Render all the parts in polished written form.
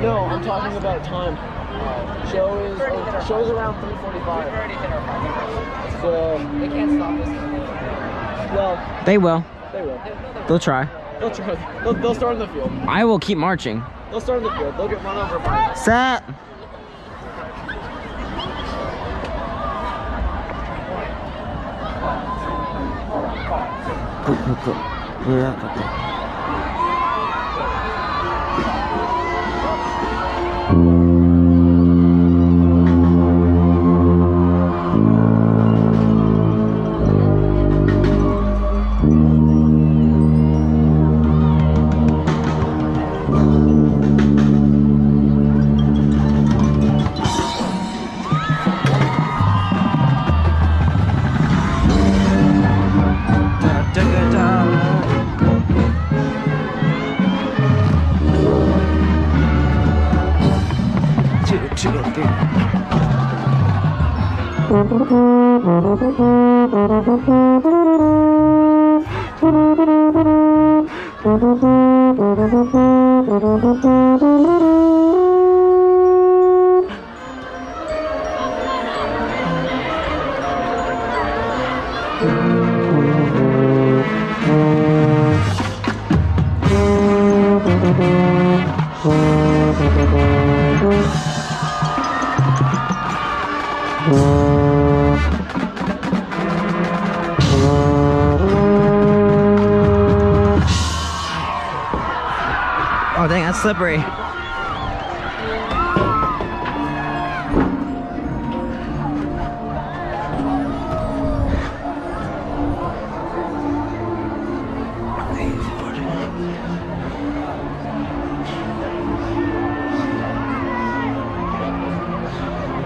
No, I'm talking about time. Show's around 3:45. So They can't stop us. well, They will. they will. They'll try. They'll try. They'll start in the field. I will keep marching. They'll start in the field. They'll get run over by. Set. Oh dang, that's slippery.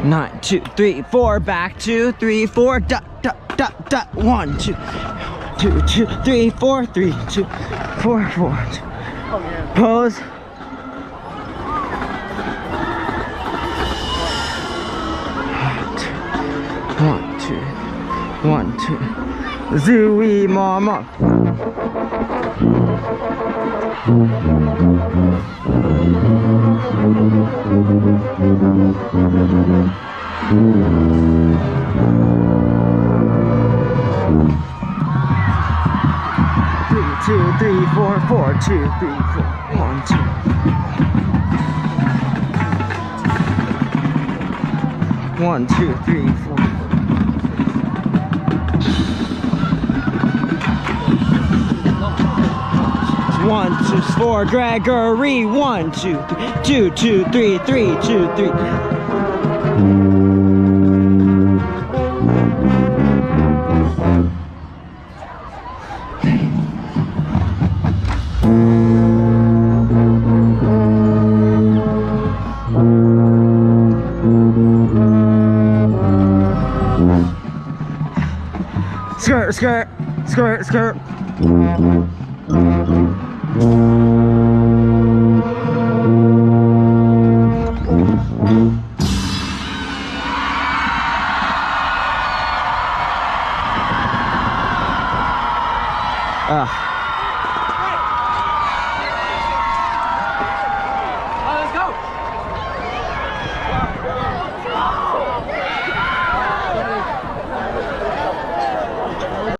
Nine, 2, 3, 4, back 2, 3, 4, dot, dot, dot, dot, 1, 2, 2, 2, 3, 4, 3, 2, 4, 4, 2. Pose. One, two, 1, 2. Zooey mama. Three, 2, 3, 4, 4, 2, 3, 4, 1, 2. 1, 2, 3, 4. 1, 2, 4, Gregory. 1, 2, 3, 2, 2, 3, 3, 2, 3. Skirt, skirt, skirt, skirt. Ugh.